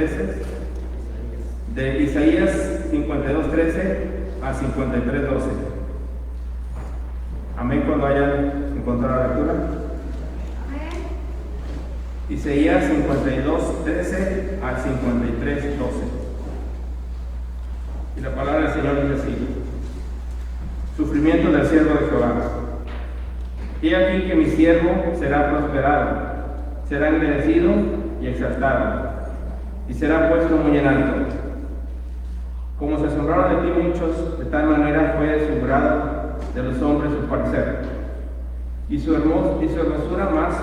veces, de Isaías 52:13 a 53:12. Amén, cuando hayan encontrado la lectura. Isaías 52:13 al 53:12. Y la palabra del Señor dice así: sufrimiento del siervo de Jehová. He aquí que mi siervo será prosperado, será engrandecido y exaltado, y será puesto muy en alto. Como se asombraron de ti muchos, de tal manera fue asombrado de los hombres su parecer, y su hermosura más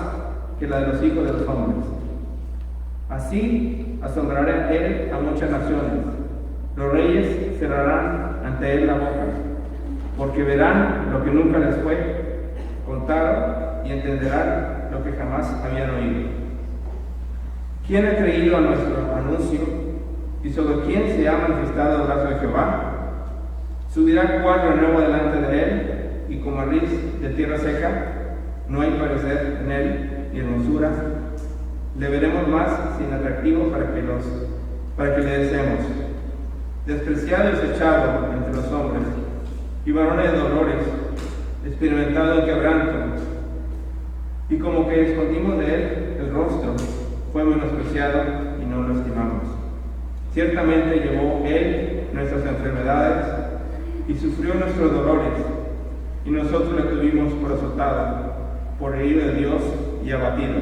que la de los hijos de los hombres. Así asombrará él a muchas naciones. Los reyes cerrarán ante él la boca, porque verán lo que nunca les fue contado y entenderán lo que jamás habían oído. ¿Quién ha creído a nuestro anuncio y sobre quién se ha manifestado el brazo de Jehová? Subirá cual renuevo delante de él, y como raíz de tierra seca, no hay parecer en él ni hermosura. Le veremos más sin atractivo para que le deseemos. Despreciado y desechado entre los hombres, y varones de dolores, experimentado en quebranto, y como que escondimos de él el rostro, fue menospreciado y no lo estimamos. Ciertamente llevó él nuestras enfermedades y sufrió nuestros dolores, y nosotros le tuvimos por azotado, por herido de Dios y abatido.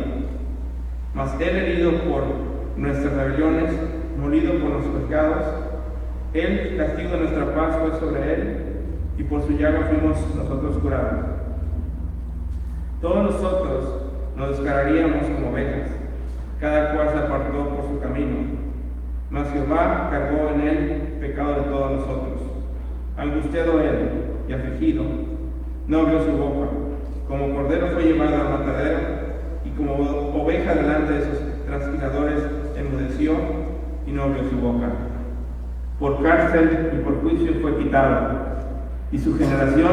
Mas él herido por nuestras rebeliones, molido por nuestros pecados, el castigo de nuestra paz fue sobre él, y por su llaga fuimos nosotros curados. Todos nosotros nos descargaríamos como ovejas, cada cual se apartó por su camino, mas Jehová cargó en él el pecado de todos nosotros. Angustiado él y afligido, no abrió su boca. Como cordero fue llevado al matadero, y como oveja delante de sus trasquiladores enmudeció y no abrió su boca. Por cárcel y por juicio fue quitado, y su generación,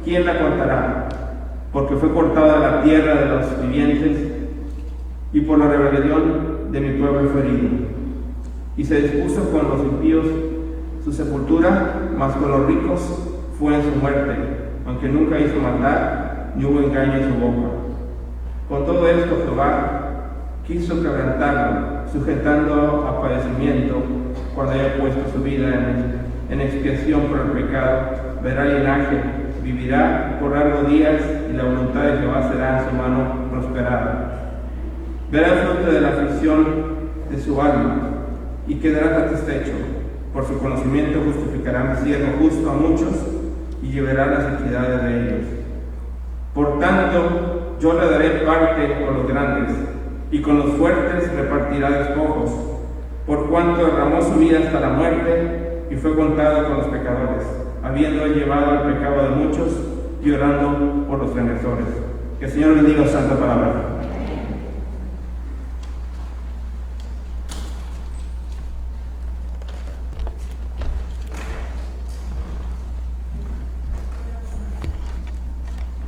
¿quién la contará? Porque fue cortado de la tierra de los vivientes, y por la rebelión de mi pueblo fue herido. Y se dispuso con los impíos su sepultura, mas con los ricos fue en su muerte, aunque nunca hizo maldad, ni hubo engaño en su boca. Con todo esto Jehová quiso quebrantarlo, sujetando a padecimiento, cuando haya puesto su vida en expiación por el pecado. Verá linaje, vivirá por largos días, y la voluntad de Jehová será en su mano prosperada. Verá el fruto de la aflicción de su alma, y quedará satisfecho. Por su conocimiento justificará mi siervo justo a muchos, y llevará las iniquidades de ellos. Por tanto, yo le daré parte con los grandes, y con los fuertes repartirá despojos, por cuanto derramó su vida hasta la muerte, y fue contado con los pecadores, habiendo llevado el pecado de muchos, y orando por los transgresores. Que el Señor bendiga su santa palabra.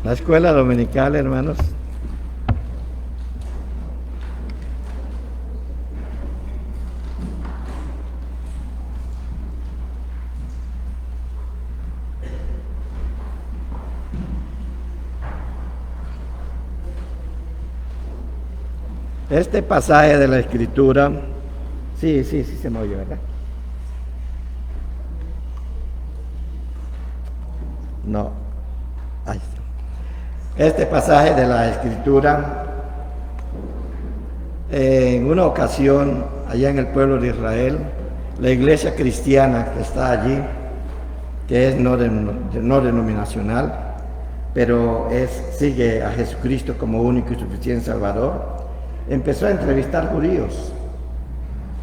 La escuela dominical, hermanos. Este pasaje de la Escritura, sí se me oye, ¿verdad? No. Ahí está. Este pasaje de la Escritura, en una ocasión, allá en el pueblo de Israel, la iglesia cristiana que está allí, que es no denominacional, pero sigue a Jesucristo como único y suficiente Salvador, empezó a entrevistar judíos.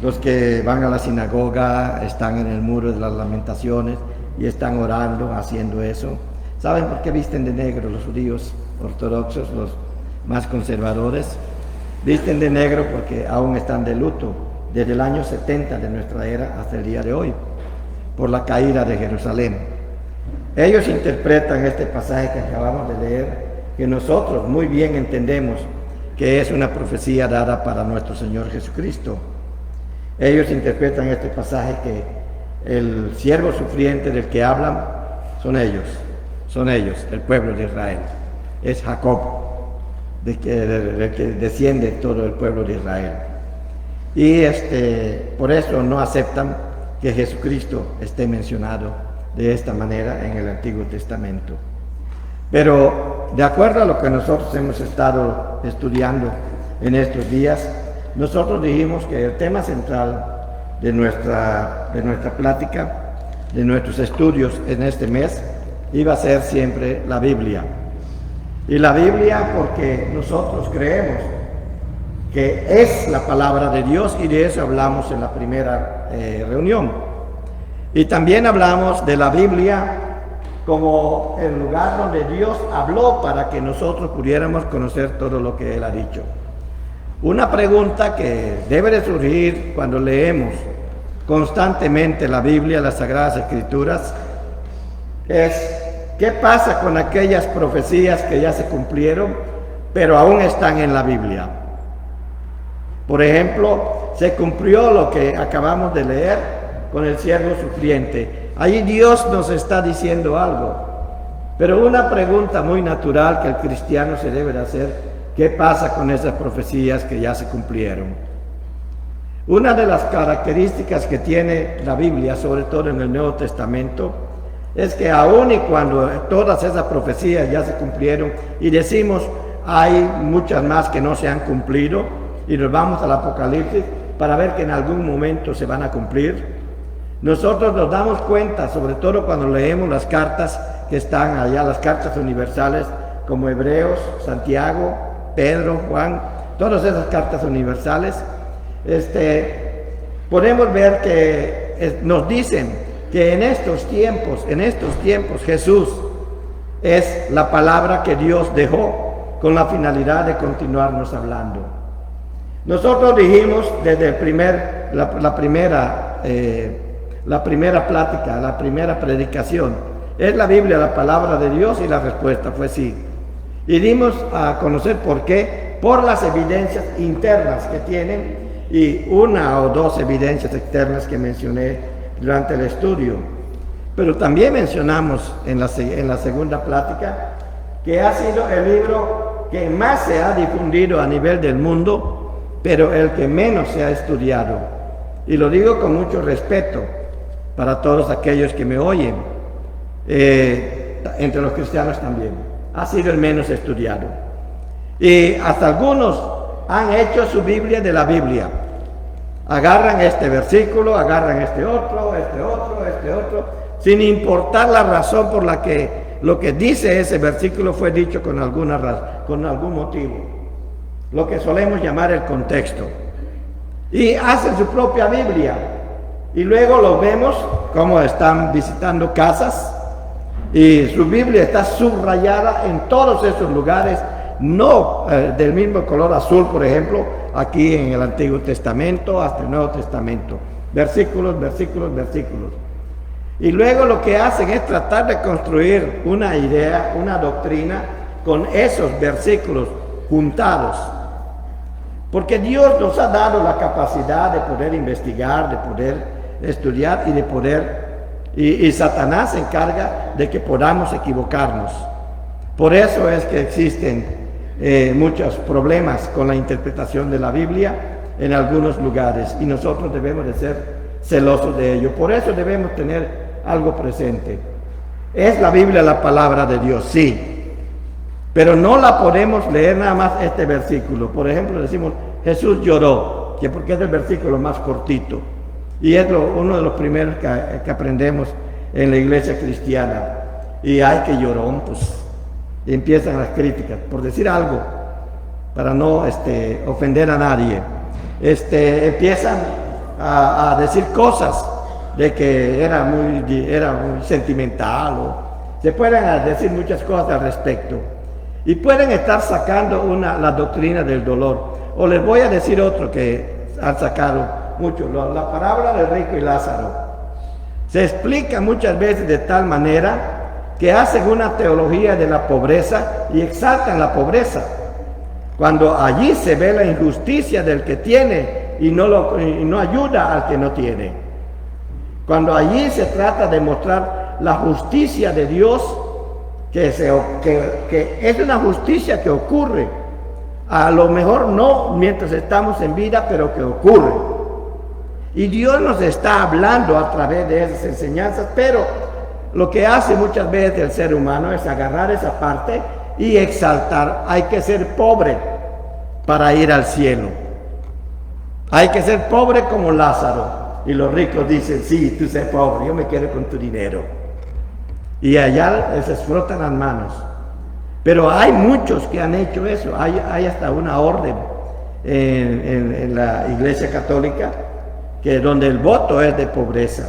Los que van a la sinagoga están en el muro de las lamentaciones y están orando, haciendo eso. ¿Saben por qué visten de negro los judíos ortodoxos, los más conservadores? Visten de negro porque aún están de luto desde el año 70 de nuestra era hasta el día de hoy, por la caída de Jerusalén. Ellos interpretan este pasaje que acabamos de leer, que nosotros muy bien entendemos que es una profecía dada para nuestro Señor Jesucristo. ellos interpretan este pasaje que el siervo sufriente del que hablan son ellos, el pueblo de Israel. Es Jacob, del que desciende todo el pueblo de Israel. Y por eso no aceptan que Jesucristo esté mencionado de esta manera en el Antiguo Testamento. Pero de acuerdo a lo que nosotros hemos estado estudiando en estos días, nosotros dijimos que el tema central de nuestra plática, de nuestros estudios en este mes, iba a ser siempre la Biblia. Y la Biblia porque nosotros creemos que es la palabra de Dios, y de eso hablamos en la primera reunión. Y también hablamos de la Biblia como el lugar donde Dios habló para que nosotros pudiéramos conocer todo lo que Él ha dicho. Una pregunta que debe de surgir cuando leemos constantemente la Biblia, las Sagradas Escrituras, es: ¿qué pasa con aquellas profecías que ya se cumplieron, pero aún están en la Biblia? Por ejemplo, se cumplió lo que acabamos de leer con el siervo sufriente. Ahí Dios nos está diciendo algo, pero una pregunta muy natural que el cristiano se debe de hacer: ¿qué pasa con esas profecías que ya se cumplieron? Una de las características que tiene la Biblia, sobre todo en el Nuevo Testamento, es que aun y cuando todas esas profecías ya se cumplieron y decimos hay muchas más que no se han cumplido, y nos vamos al Apocalipsis para ver que en algún momento se van a cumplir, nosotros nos damos cuenta, sobre todo cuando leemos las cartas que están allá, las cartas universales como Hebreos, Santiago, Pedro, Juan, todas esas cartas universales, podemos ver que nos dicen que en estos tiempos Jesús es la palabra que Dios dejó con la finalidad de continuarnos hablando. Nosotros dijimos desde la primera plática, la primera predicación: ¿es la Biblia la palabra de Dios? Y la respuesta fue sí. Y dimos a conocer por qué: por las evidencias internas que tienen y una o dos evidencias externas que mencioné durante el estudio. Pero también mencionamos en la segunda plática que ha sido el libro que más se ha difundido a nivel del mundo, pero el que menos se ha estudiado. Y lo digo con mucho respeto para todos aquellos que me oyen, entre los cristianos también. Ha sido el menos estudiado. Y hasta algunos han hecho su Biblia de la Biblia. Agarran este versículo, agarran este otro, sin importar la razón por la que lo que dice ese versículo fue dicho con alguna razón, con algún motivo. Lo que solemos llamar el contexto. Y hacen su propia Biblia. Y luego los vemos como están visitando casas y su Biblia está subrayada en todos esos lugares, no del mismo color azul, por ejemplo, aquí en el Antiguo Testamento hasta el Nuevo Testamento. Versículos. Y luego lo que hacen es tratar de construir una idea, una doctrina con esos versículos juntados. Porque Dios nos ha dado la capacidad de poder investigar, de poder estudiar y de poder... Y Satanás se encarga de que podamos equivocarnos. Por eso es que existen muchos problemas con la interpretación de la Biblia en algunos lugares, y nosotros debemos de ser celosos de ello. Por eso debemos tener algo presente: ¿es la Biblia la palabra de Dios? Sí, pero no la podemos leer nada más este versículo. Por ejemplo, decimos Jesús lloró, que porque es el versículo más cortito y es uno de los primeros que aprendemos en la iglesia cristiana. Y ay, que llorón, pues, y empiezan las críticas, por decir algo, para no ofender a nadie. Empiezan a decir cosas de que era muy sentimental, o se pueden decir muchas cosas al respecto, y pueden estar sacando la doctrina del dolor. O les voy a decir otro que han sacado mucho, la parábola del rico y Lázaro. Se explica muchas veces de tal manera que hacen una teología de la pobreza y exaltan la pobreza, cuando allí se ve la injusticia del que tiene y no ayuda al que no tiene. Cuando allí se trata de mostrar la justicia de Dios, que es una justicia que ocurre, a lo mejor no mientras estamos en vida, pero que ocurre. Y Dios nos está hablando a través de esas enseñanzas, pero lo que hace muchas veces el ser humano es agarrar esa parte y exaltar. Hay que ser pobre para ir al cielo. Hay que ser pobre como Lázaro. Y los ricos dicen, sí, tú sé pobre, yo me quedo con tu dinero. Y allá se frotan las manos. Pero hay muchos que han hecho eso. Hay hasta una orden en la Iglesia Católica donde el voto es de pobreza.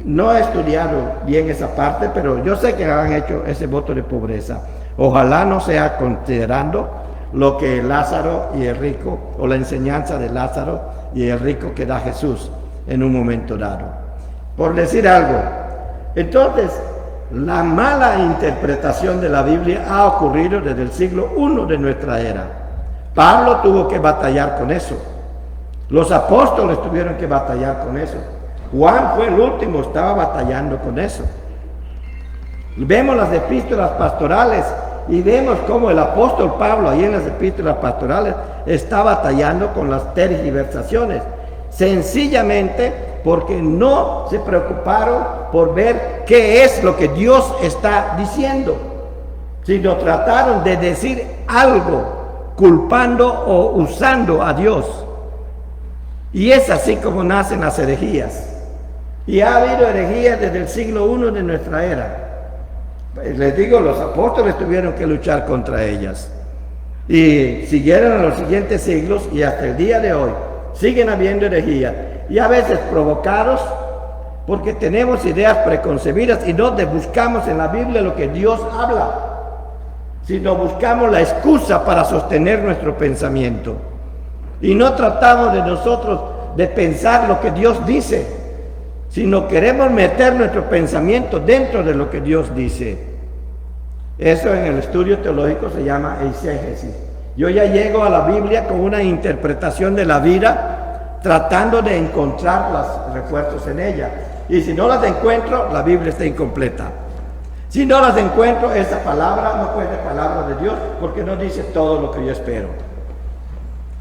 No he estudiado bien esa parte, pero yo sé que han hecho ese voto de pobreza. Ojalá no sea considerando lo que Lázaro y el rico, o la enseñanza de Lázaro y el rico que da Jesús en un momento dado. Por decir algo, entonces, la mala interpretación de la Biblia ha ocurrido desde el siglo I de nuestra era. Pablo tuvo que batallar con eso. Los apóstoles tuvieron que batallar con eso. Juan fue el último, estaba batallando con eso. Vemos las epístolas pastorales y vemos cómo el apóstol Pablo, ahí en las epístolas pastorales, está batallando con las tergiversaciones. Sencillamente porque no se preocuparon por ver qué es lo que Dios está diciendo, sino trataron de decir algo culpando o usando a Dios. Y es así como nacen las herejías. Y ha habido herejías desde el siglo I de nuestra era. Les digo, los apóstoles tuvieron que luchar contra ellas. Y siguieron a los siguientes siglos y hasta el día de hoy siguen habiendo herejías. Y a veces provocados porque tenemos ideas preconcebidas y no buscamos en la Biblia lo que Dios habla, sino buscamos la excusa para sostener nuestro pensamiento. Y no tratamos de nosotros de pensar lo que Dios dice, sino queremos meter nuestro pensamiento dentro de lo que Dios dice. Eso en el estudio teológico se llama exégesis. Yo ya llego a la Biblia con una interpretación de la vida, tratando de encontrar los refuerzos en ella. Y si no las encuentro, la Biblia está incompleta. Si no las encuentro, esa palabra no puede ser palabra de Dios, porque no dice todo lo que yo espero.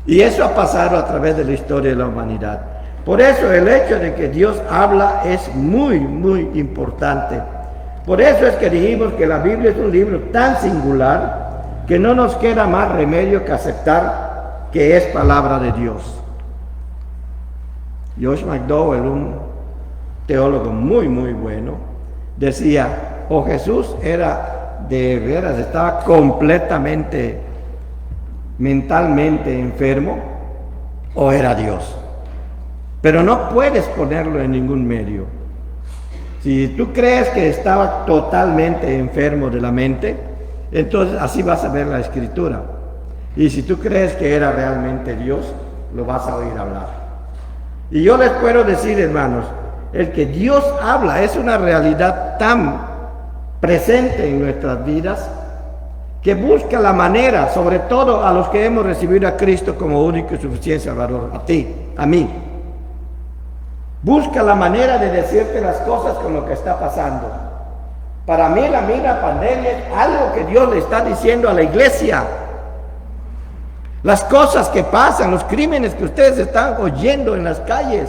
Y eso ha pasado a través de la historia de la humanidad. Por eso el hecho de que Dios habla es muy, muy importante. Por eso es que dijimos que la Biblia es un libro tan singular que no nos queda más remedio que aceptar que es palabra de Dios. Josh McDowell, un teólogo muy, muy bueno, decía, o Jesús era de veras, estaba completamente mentalmente enfermo, o era Dios. Pero no puedes ponerlo en ningún medio. Si tú crees que estaba totalmente enfermo de la mente, entonces así vas a ver la Escritura. Y si tú crees que era realmente Dios, lo vas a oír hablar. Y yo les puedo decir, hermanos, el que Dios habla es una realidad tan presente en nuestras vidas que busca la manera, sobre todo a los que hemos recibido a Cristo como único y suficiente Salvador, a ti, a mí. Busca la manera de decirte las cosas con lo que está pasando. Para mí la misma pandemia es algo que Dios le está diciendo a la iglesia. Las cosas que pasan, los crímenes que ustedes están oyendo en las calles,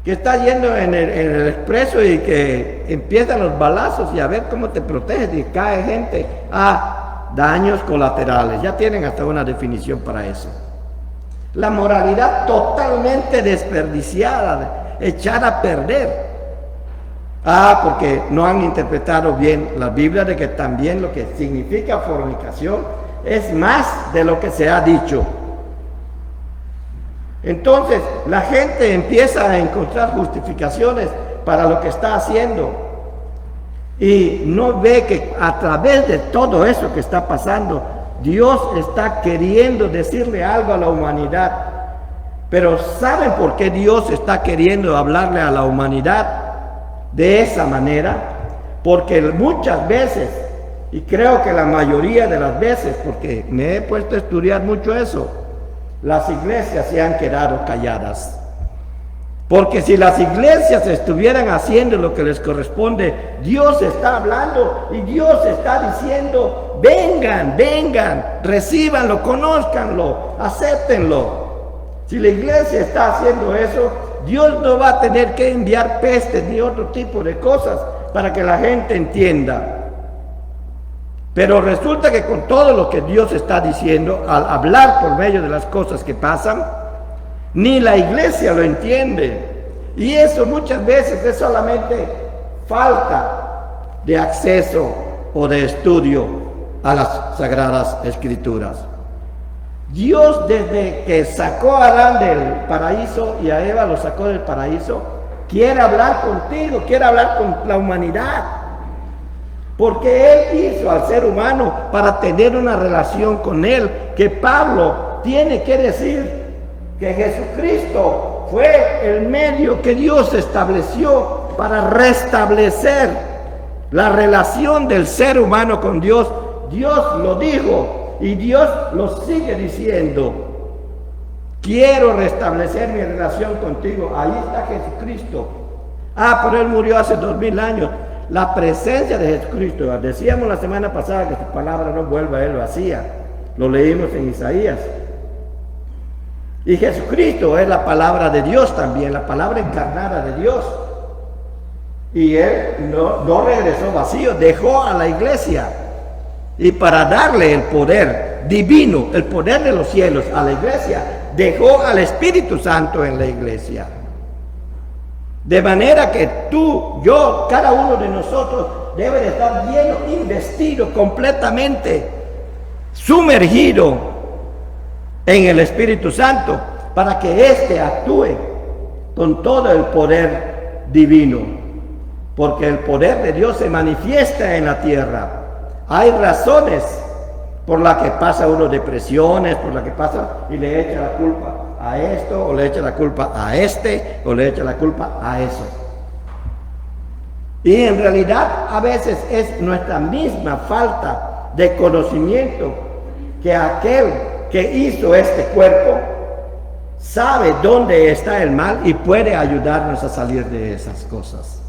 que está yendo en el expreso y que empiezan los balazos y a ver cómo te proteges y cae gente. Daños colaterales, ya tienen hasta una definición para eso. La moralidad totalmente desperdiciada, echada a perder. Porque no han interpretado bien la Biblia, de que también lo que significa fornicación es más de lo que se ha dicho. Entonces la gente empieza a encontrar justificaciones para lo que está haciendo y no ve que a través de todo eso que está pasando, Dios está queriendo decirle algo a la humanidad. Pero ¿saben por qué Dios está queriendo hablarle a la humanidad de esa manera? Porque muchas veces, y creo que la mayoría de las veces, porque me he puesto a estudiar mucho eso, las iglesias se han quedado calladas. Porque si las iglesias estuvieran haciendo lo que les corresponde, Dios está hablando y Dios está diciendo, vengan, vengan, recíbanlo, conózcanlo, acéptenlo. Si la iglesia está haciendo eso, Dios no va a tener que enviar pestes ni otro tipo de cosas para que la gente entienda. Pero resulta que con todo lo que Dios está diciendo, al hablar por medio de las cosas que pasan, ni la iglesia lo entiende. Y eso muchas veces es solamente falta de acceso o de estudio a las Sagradas Escrituras. Dios, desde que sacó a Adán del paraíso y a Eva lo sacó del paraíso, quiere hablar contigo, quiere hablar con la humanidad. Porque Él hizo al ser humano para tener una relación con Él, que Pablo tiene que decir que Jesucristo fue el medio que Dios estableció para restablecer la relación del ser humano con Dios. Dios lo dijo y Dios lo sigue diciendo. Quiero restablecer mi relación contigo. Ahí está Jesucristo. Pero Él murió hace 2000 años. La presencia de Jesucristo, decíamos la semana pasada que su palabra no vuelve a Él vacía. Lo leímos en Isaías. Y Jesucristo es la palabra de Dios también, la palabra encarnada de Dios. Y Él no regresó vacío, dejó a la iglesia. Y para darle el poder divino, el poder de los cielos a la iglesia, dejó al Espíritu Santo en la iglesia. De manera que tú, yo, cada uno de nosotros debe de estar lleno, investido completamente, sumergido en el Espíritu Santo, para que éste actúe con todo el poder divino, porque el poder de Dios se manifiesta en la tierra. Hay razones por las que pasa uno depresiones, por las que pasa y le echa la culpa a esto, o le echa la culpa a este, o le echa la culpa a eso. Y en realidad a veces es nuestra misma falta de conocimiento, que aquel que hizo este cuerpo sabe dónde está el mal y puede ayudarnos a salir de esas cosas.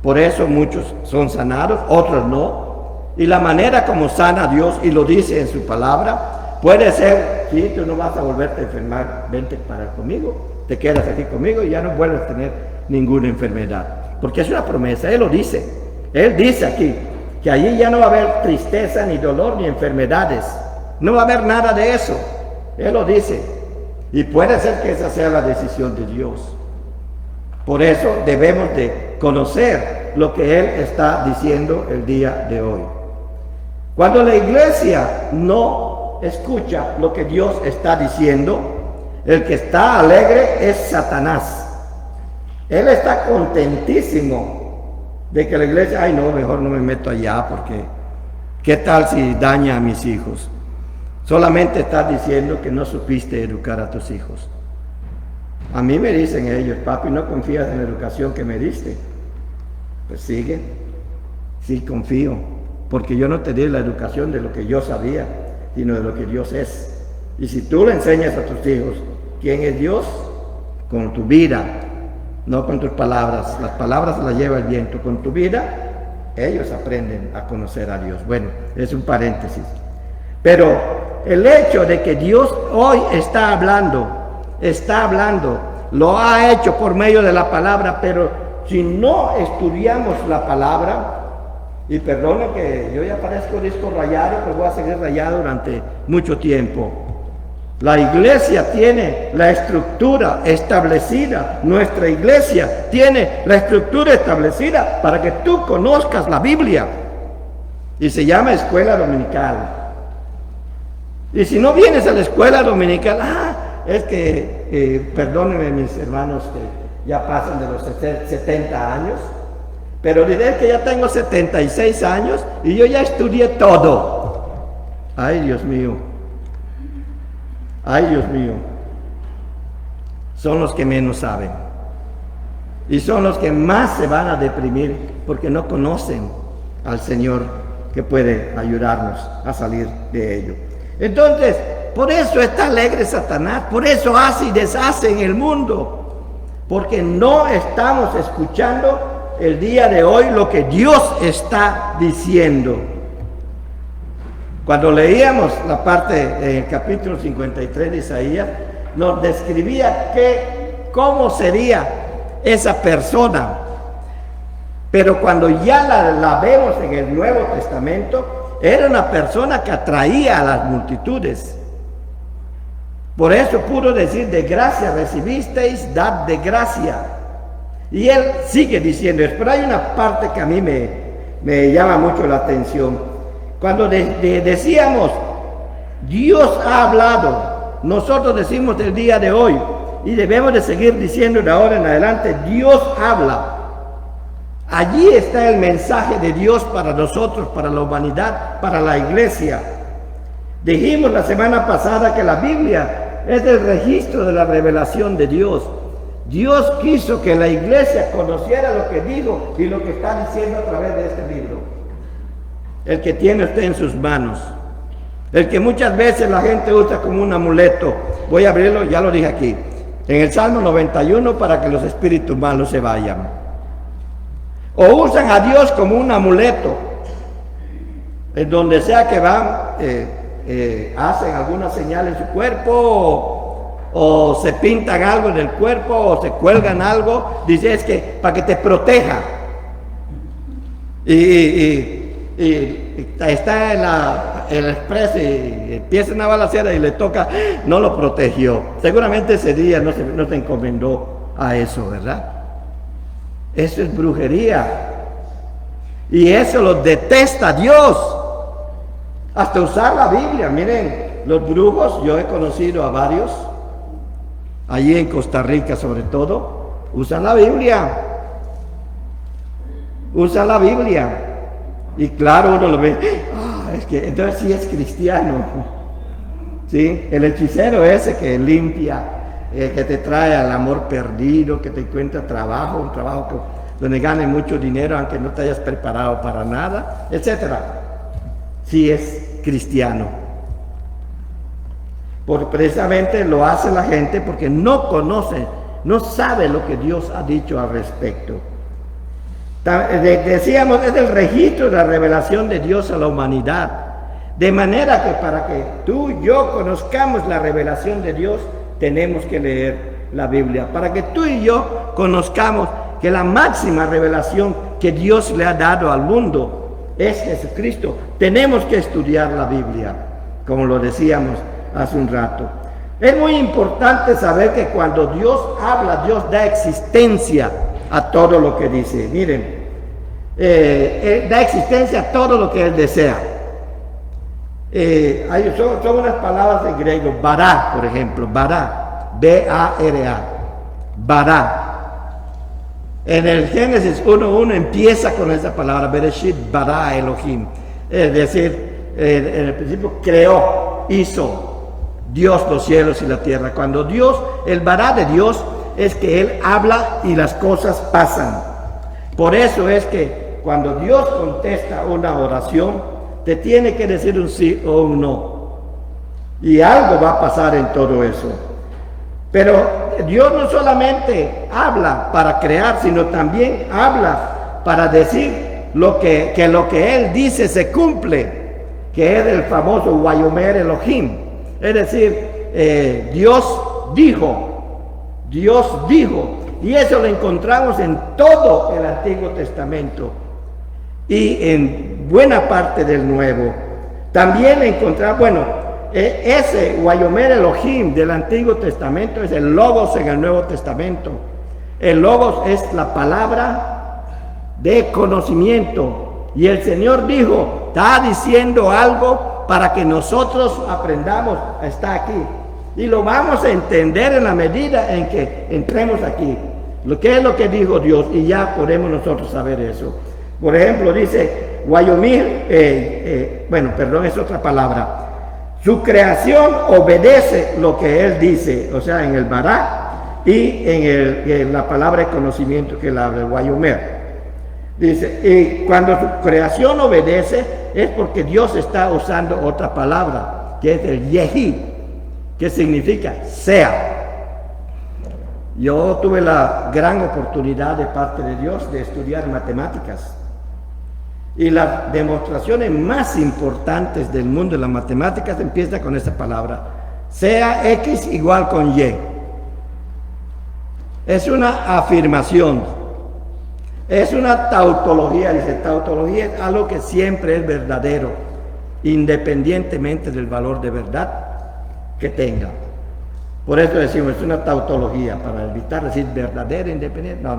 Por eso muchos son sanados, otros no. Y la manera como sana Dios, y lo dice en su palabra, puede ser, si tú no vas a volverte a enfermar, vente para conmigo, te quedas aquí conmigo y ya no vuelves a tener ninguna enfermedad. Porque es una promesa, Él lo dice. Él dice aquí que allí ya no va a haber tristeza, ni dolor, ni enfermedades. No va a haber nada de eso. Él lo dice. Y puede ser que esa sea la decisión de Dios. Por eso debemos de conocer lo que Él está diciendo el día de hoy. Cuando la iglesia no escucha lo que Dios está diciendo, el que está alegre es Satanás. Él está contentísimo de que la iglesia, ay no, mejor no me meto allá, porque ¿qué tal si daña a mis hijos? Solamente estás diciendo que no supiste educar a tus hijos. A mí me dicen ellos, papi, ¿no confías en la educación que me diste? Pues sigue, sí confío, porque yo no te di la educación de lo que yo sabía, sino de lo que Dios es. Y si tú le enseñas a tus hijos quién es Dios, con tu vida, no con tus palabras, las palabras las lleva el viento, con tu vida, ellos aprenden a conocer a Dios. Bueno, es un paréntesis. Pero el hecho de que Dios hoy está hablando, lo ha hecho por medio de la palabra, pero si no estudiamos la palabra, y perdone que yo ya parezco disco rayado, pero voy a seguir rayado durante mucho tiempo. La iglesia tiene la estructura establecida, nuestra iglesia tiene la estructura establecida para que tú conozcas la Biblia, y se llama escuela dominical. Y si no vienes a la escuela dominical, es que, perdónenme mis hermanos que ya pasan de los 70 años, pero diré que ya tengo 76 años y yo ya estudié todo. Ay, Dios mío. Ay, Dios mío. Son los que menos saben. Y son los que más se van a deprimir porque no conocen al Señor que puede ayudarnos a salir de ello. Entonces, por eso está alegre Satanás, por eso hace y deshace en el mundo, porque no estamos escuchando el día de hoy lo que Dios está diciendo. Cuando leíamos la parte en el capítulo 53 de Isaías, nos describía cómo sería esa persona. Pero cuando ya la vemos en el Nuevo Testamento, era una persona que atraía a las multitudes. Por eso pudo decir, de gracia recibisteis, dad de gracia. Y él sigue diciendo eso, pero hay una parte que a mí me llama mucho la atención. Cuando decíamos, Dios ha hablado, nosotros decimos el día de hoy, y debemos de seguir diciendo de ahora en adelante, Dios habla. Allí está el mensaje de Dios para nosotros, para la humanidad, para la iglesia. Dijimos la semana pasada que la Biblia es el registro de la revelación de Dios. Dios quiso que la iglesia conociera lo que dijo y lo que está diciendo a través de este libro. El que tiene usted en sus manos. El que muchas veces la gente usa como un amuleto. Voy a abrirlo, ya lo dije aquí. En el Salmo 91 para que los espíritus malos se vayan. O usan a Dios como un amuleto. En donde sea que van, hacen alguna señal en su cuerpo o se pintan algo en el cuerpo o se cuelgan algo. Dice es que para que te proteja. Y está en el expreso y empieza una balacera y le toca, no lo protegió. Seguramente ese día no se encomendó a eso, ¿verdad? Eso es brujería. Y eso lo detesta Dios. Hasta usar la Biblia. Miren, los brujos, yo he conocido a varios, allí en Costa Rica sobre todo, usan la Biblia. Usan la Biblia. Y claro, uno lo ve, es que entonces sí es cristiano. ¿Sí? El hechicero ese que limpia, que te trae al amor perdido, que te encuentra trabajo, un trabajo donde gane mucho dinero aunque no te hayas preparado para nada, etcétera. Sí es cristiano. Porque precisamente lo hace la gente porque no conoce, no sabe lo que Dios ha dicho al respecto. Decíamos, es el registro de la revelación de Dios a la humanidad. De manera que para que tú y yo conozcamos la revelación de Dios, tenemos que leer la Biblia. Para que tú y yo conozcamos que la máxima revelación que Dios le ha dado al mundo es Jesucristo, tenemos que estudiar la Biblia, como lo decíamos hace un rato. Es muy importante saber que cuando Dios habla, Dios da existencia a todo lo que dice. Miren, da existencia a todo lo que Él desea. Son unas palabras en griego, bará, por ejemplo, bará, B-A-R-A, bará. En el Génesis 1:1 empieza con esa palabra, Bereshit bara Elohim, es decir, en el principio creó, hizo Dios los cielos y la tierra. Cuando Dios, el bará de Dios es que Él habla y las cosas pasan. Por eso es que cuando Dios contesta una oración, te tiene que decir un sí o un no. Y algo va a pasar en todo eso. Pero Dios no solamente habla para crear, sino también habla para decir que lo que Él dice se cumple, que es el famoso Wayomer Elohim. Es decir, Dios dijo, y eso lo encontramos en todo el Antiguo Testamento y en buena parte del Nuevo. También encontramos, ese Wayomer Elohim del Antiguo Testamento es el Logos en el Nuevo Testamento. El Logos es la palabra de conocimiento. Y el Señor dijo, está diciendo algo para que nosotros aprendamos a estar aquí. Y lo vamos a entender en la medida en que entremos aquí. ¿Qué es lo que dijo Dios? Y ya podemos nosotros saber eso. Por ejemplo, dice Wayomir, es otra palabra. Su creación obedece lo que Él dice, o sea, en el bará y en la palabra de conocimiento que Él habla, el Wayomer. Dice, y cuando su creación obedece es porque Dios está usando otra palabra, que es el Yehi. que significa sea. Yo tuve la gran oportunidad de parte de Dios de estudiar matemáticas. Y las demostraciones más importantes del mundo de las matemáticas empiezan con esta palabra. Sea X igual con Y. Es una afirmación. Es una tautología. Dice, tautología es algo que siempre es verdadero, independientemente del valor de verdad que tenga. Por eso decimos, es una tautología, para evitar decir verdadera, independiente. No,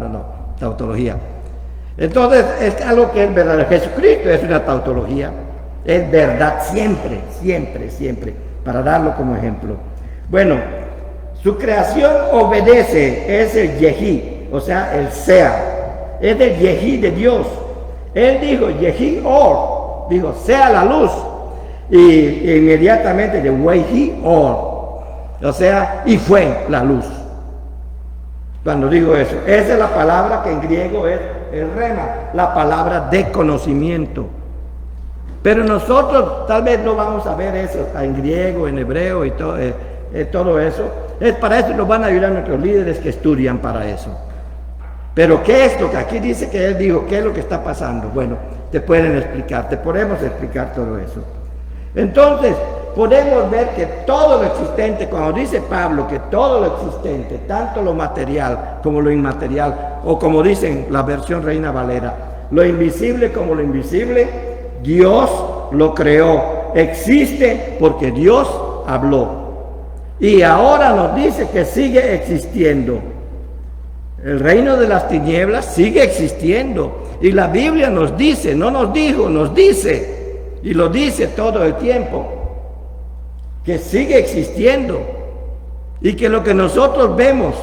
tautología. Entonces, es algo que es verdadero. Jesucristo es una tautología, es verdad siempre, siempre, siempre, para darlo como ejemplo. Bueno, su creación obedece, es el Yehi, o sea, el sea, es el Yehi de Dios. Él dijo, Yehi or, dijo, sea la luz, y inmediatamente de Wehi or, o sea, y fue la luz. Cuando digo eso, esa es la palabra que en griego es el rema, la palabra de conocimiento. Pero nosotros tal vez no vamos a ver eso en griego, en hebreo y todo eso. Es para eso nos van a ayudar nuestros líderes que estudian para eso. Pero ¿qué es lo que aquí dice que él dijo? ¿Qué es lo que está pasando? Bueno, te pueden explicar, te podemos explicar todo eso. Entonces, podemos ver que todo lo existente, cuando dice Pablo que todo lo existente, tanto lo material como lo inmaterial, o como dicen la versión Reina Valera, lo invisible como lo invisible, Dios lo creó, existe porque Dios habló. Y ahora nos dice que sigue existiendo. El reino de las tinieblas sigue existiendo. Y la Biblia nos dice, no nos dijo, nos dice, y lo dice todo el tiempo, que sigue existiendo. Y que lo que nosotros vemos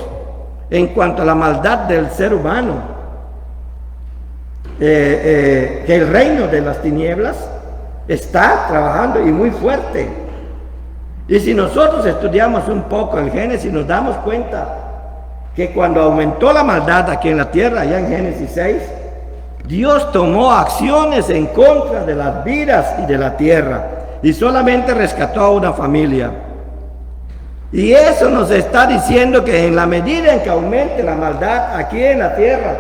en cuanto a la maldad del ser humano, que el reino de las tinieblas está trabajando y muy fuerte. Y si nosotros estudiamos un poco el Génesis, nos damos cuenta que cuando aumentó la maldad aquí en la tierra, allá en Génesis 6, Dios tomó acciones en contra de las vidas y de la tierra, y solamente rescató a una familia. Y eso nos está diciendo que en la medida en que aumente la maldad aquí en la tierra,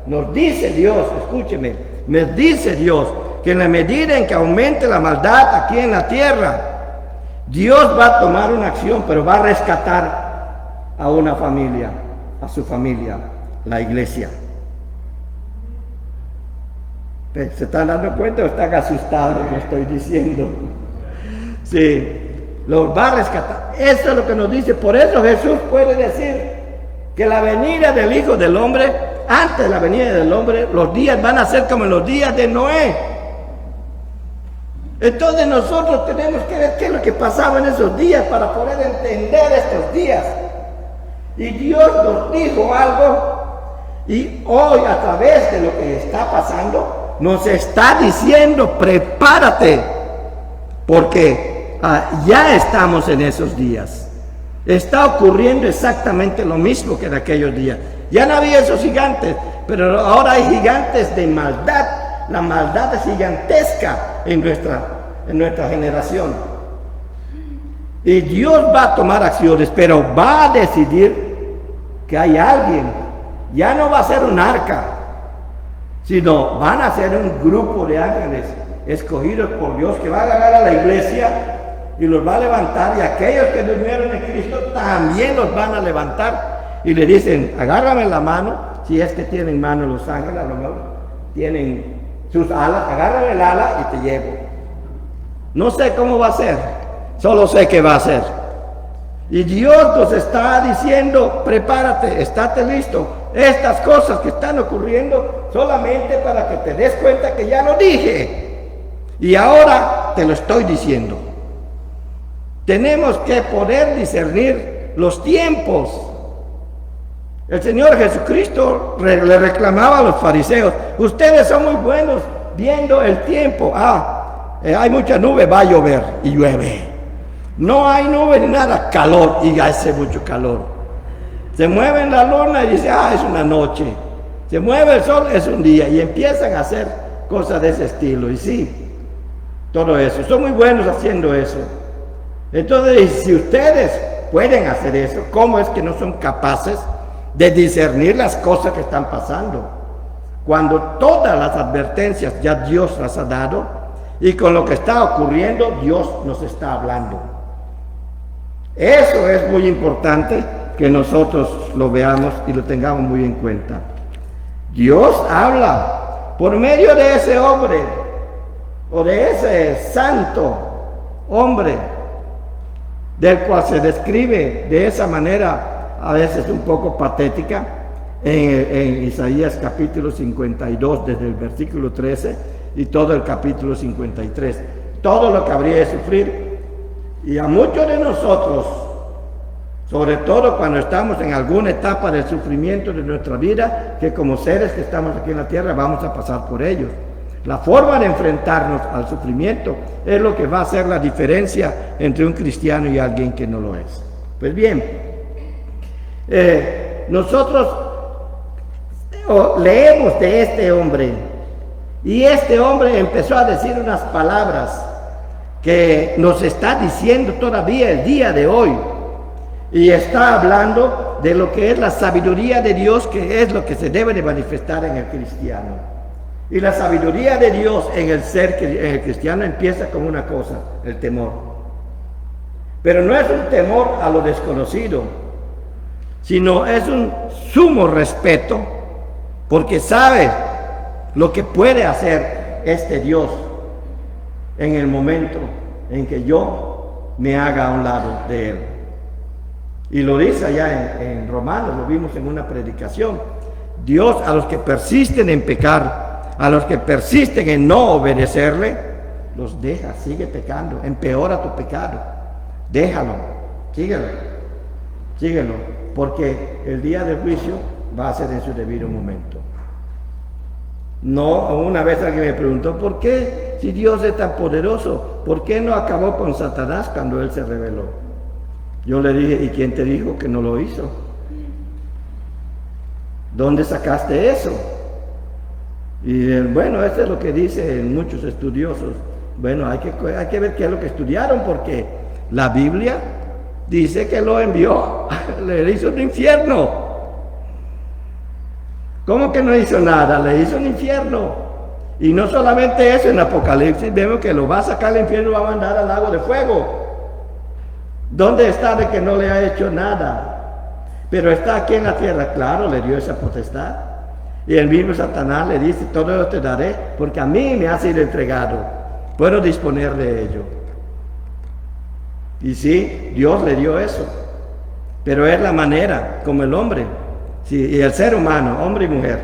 nos dice Dios, escúcheme, me dice Dios, que en la medida en que aumente la maldad aquí en la tierra, Dios va a tomar una acción, pero va a rescatar a una familia, a su familia, la iglesia. ¿Se están dando cuenta o están asustados? Lo estoy diciendo. Sí, los va a rescatar. Eso es lo que nos dice. Por eso Jesús puede decir que la venida del Hijo del Hombre, antes de la venida del hombre, los días van a ser como en los días de Noé. Entonces nosotros tenemos que ver qué es lo que pasaba en esos días para poder entender estos días. Y Dios nos dijo algo, y hoy a través de lo que está pasando, nos está diciendo, prepárate, porque ya estamos en esos días. Está ocurriendo exactamente lo mismo que en aquellos días. Ya no había esos gigantes, pero ahora hay gigantes de maldad. La maldad es gigantesca en nuestra generación. Y Dios va a tomar acciones, pero va a decidir que hay alguien. Ya no va a ser un arca, sino van a ser un grupo de ángeles escogidos por Dios que va a agarrar a la iglesia y los va a levantar, y aquellos que durmieron en Cristo también los van a levantar y le dicen, agárrame la mano, si es que tienen mano los ángeles, a lo mejor tienen sus alas, agárrame el ala y te llevo. No sé cómo va a ser, solo sé que va a ser. Y Dios nos está diciendo, prepárate, estate listo. Estas cosas que están ocurriendo solamente para que te des cuenta que ya lo dije. Y ahora te lo estoy diciendo. Tenemos que poder discernir los tiempos. El Señor Jesucristo le reclamaba a los fariseos, ustedes son muy buenos viendo el tiempo. Hay mucha nube, va a llover, y llueve. No hay nube ni nada, calor, y hace mucho calor. Se mueve la luna y dice, es una noche. Se mueve el sol, es un día, y empiezan a hacer cosas de ese estilo. Y sí, todo eso, son muy buenos haciendo eso. Entonces, si ustedes pueden hacer eso, ¿cómo es que no son capaces de discernir las cosas que están pasando? Cuando todas las advertencias ya Dios las ha dado y con lo que está ocurriendo, Dios nos está hablando. Eso es muy importante que nosotros lo veamos y lo tengamos muy en cuenta. Dios habla por medio de ese hombre o de ese santo hombre, del cual se describe de esa manera a veces un poco patética en Isaías capítulo 52, desde el versículo 13 y todo el capítulo 53, todo lo que habría de sufrir. Y a muchos de nosotros, sobre todo cuando estamos en alguna etapa del sufrimiento de nuestra vida, que como seres que estamos aquí en la tierra vamos a pasar por ellos. La forma de enfrentarnos al sufrimiento es lo que va a hacer la diferencia entre un cristiano y alguien que no lo es. Pues bien, nosotros leemos de este hombre, y este hombre empezó a decir unas palabras que nos está diciendo todavía el día de hoy, y está hablando de lo que es la sabiduría de Dios, que es lo que se debe de manifestar en el cristiano. Y la sabiduría de Dios en el cristiano empieza con una cosa: el temor. Pero no es un temor a lo desconocido, sino es un sumo respeto, porque sabe lo que puede hacer este Dios en el momento en que yo me haga a un lado de Él. Y lo dice allá en Romanos, lo vimos en una predicación. Dios a los que persisten en pecar, a los que persisten en no obedecerle, los deja, sigue pecando, empeora tu pecado, déjalo, síguelo, porque el día del juicio va a ser en su debido momento. No, una vez alguien me preguntó, ¿por qué, si Dios es tan poderoso, por qué no acabó con Satanás cuando él se rebeló? Yo le dije, ¿y quién te dijo que no lo hizo? ¿Dónde sacaste eso? Y bueno, eso es lo que dicen muchos estudiosos. Bueno, hay que ver qué es lo que estudiaron, porque la Biblia dice que lo envió, le hizo un infierno. ¿Cómo que no hizo nada? Le hizo un infierno. Y no solamente eso, en Apocalipsis vemos que lo va a sacar al infierno y va a mandar al lago de fuego. ¿Dónde está de que no le ha hecho nada? Pero está aquí en la tierra, claro, le dio esa potestad. Y el mismo Satanás le dice, todo lo te daré, porque a mí me ha sido entregado. Puedo disponer de ello. Y sí, Dios le dio eso. Pero es la manera como el hombre, sí, y el ser humano, hombre y mujer,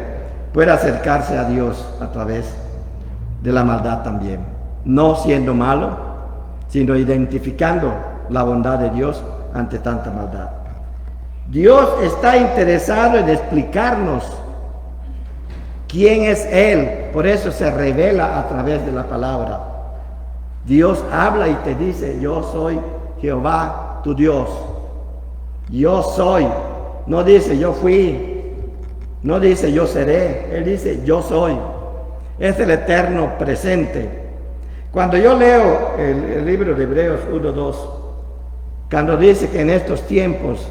puede acercarse a Dios a través de la maldad también. No siendo malo, sino identificando la bondad de Dios ante tanta maldad. Dios está interesado en explicarnos quién es Él, por eso se revela a través de la palabra. Dios habla y te dice, yo soy Jehová tu Dios. Yo soy. No dice yo fui, no dice yo seré, Él dice yo soy. Es el eterno presente. Cuando yo leo el libro de Hebreos 1:2, cuando dice que en estos tiempos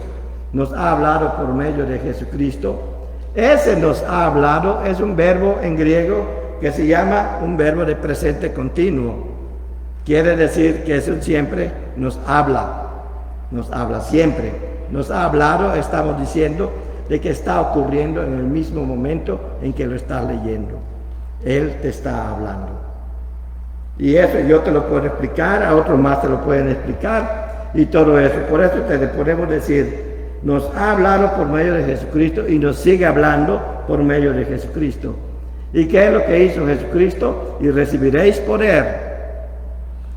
nos ha hablado por medio de Jesucristo, ese nos ha hablado es un verbo en griego que se llama un verbo de presente continuo. Quiere decir que eso siempre nos habla siempre. Nos ha hablado, estamos diciendo, de que está ocurriendo en el mismo momento en que lo estás leyendo. Él te está hablando. Y eso yo te lo puedo explicar, a otros más te lo pueden explicar, y todo eso. Por eso te podemos decir, nos ha hablado por medio de Jesucristo y nos sigue hablando por medio de Jesucristo. ¿Y qué es lo que hizo Jesucristo? Y recibiréis poder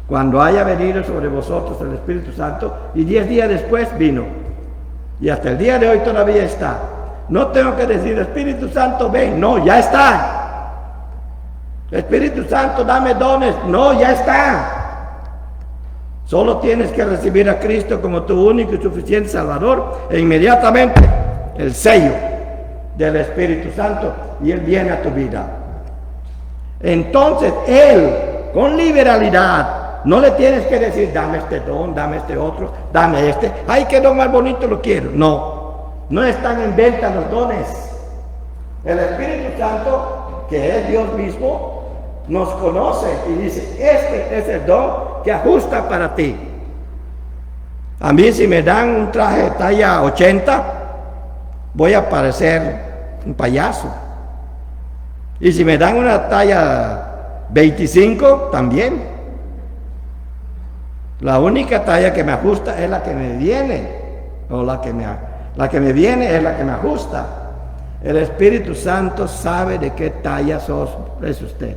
cuando haya venido sobre vosotros el Espíritu Santo. Y 10 días después vino. Y hasta el día de hoy todavía está. No tengo que decir, Espíritu Santo, ven. No, ya está. Espíritu Santo, dame dones. No, ya está. Solo tienes que recibir a Cristo como tu único y suficiente Salvador, e inmediatamente el sello del Espíritu Santo, y Él viene a tu vida. Entonces Él, con liberalidad, No le tienes que decir, dame este don, dame este otro, dame este. Ay, qué don más bonito, lo quiero. No están en venta los dones. El Espíritu Santo, que es Dios mismo, nos conoce y dice, este es el don que ajusta para ti. A mí si me dan un traje de talla 80, voy a parecer un payaso. Y si me dan una talla 25, también. La única talla que me ajusta es la que me viene, o la que me viene es la que me ajusta. El Espíritu Santo sabe de qué talla es usted.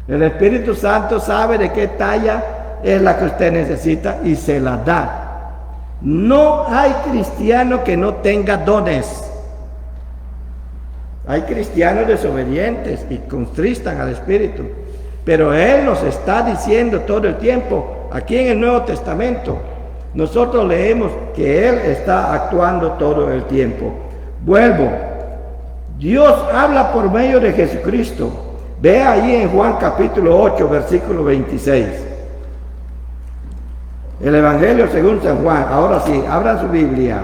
El Espíritu Santo sabe de qué talla es la que usted necesita y se la da. No hay cristiano que no tenga dones. Hay cristianos desobedientes y contristan al Espíritu. Pero Él nos está diciendo todo el tiempo, aquí en el Nuevo Testamento, nosotros leemos que Él está actuando todo el tiempo. Vuelvo. Dios habla por medio de Jesucristo. Ve ahí en Juan capítulo 8, versículo 26. El Evangelio según San Juan. Ahora sí, abran su Biblia.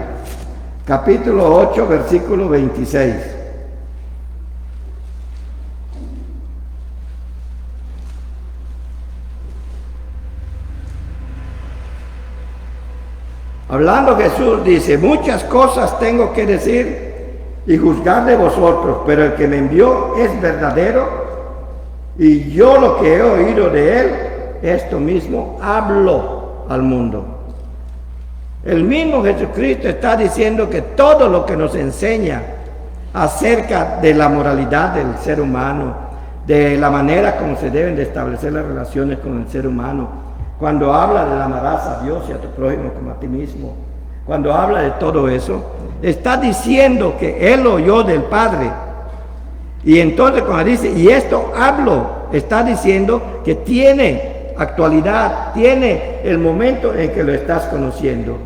Capítulo 8, versículo 26. Hablando Jesús dice, muchas cosas tengo que decir y juzgar de vosotros, pero el que me envió es verdadero y yo lo que he oído de él, esto mismo hablo al mundo. El mismo Jesucristo está diciendo que todo lo que nos enseña acerca de la moralidad del ser humano, de la manera como se deben de establecer las relaciones con el ser humano, cuando habla de amarás a Dios y a tu prójimo como a ti mismo, cuando habla de todo eso, está diciendo que Él oyó del Padre. Y entonces cuando dice, y esto hablo, está diciendo que tiene actualidad, tiene el momento en que lo estás conociendo.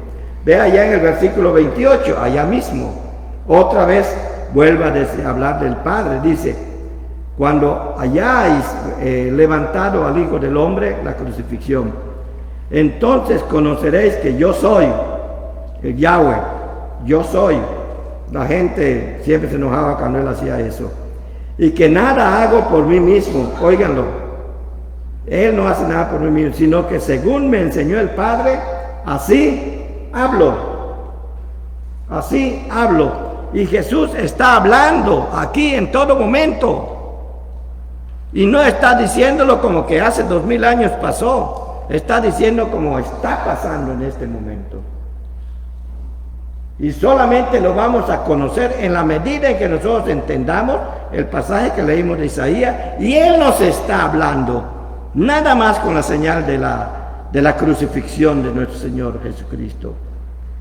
Ve allá en el versículo 28, allá mismo, otra vez vuelve a hablar del Padre, dice, cuando hayáis levantado al Hijo del Hombre, la crucifixión, entonces conoceréis que yo soy el Yahweh, yo soy. La gente siempre se enojaba cuando él hacía eso. Y que nada hago por mí mismo, óiganlo. Él no hace nada por mí mismo, sino que según me enseñó el Padre, así hablo. Así hablo. Y Jesús está hablando aquí en todo momento. Y no está diciéndolo como que hace 2000 años pasó. Está diciendo como está pasando en este momento. Y solamente lo vamos a conocer en la medida en que nosotros entendamos el pasaje que leímos de Isaías. Y Él nos está hablando. Nada más con la señal de la crucifixión de nuestro Señor Jesucristo.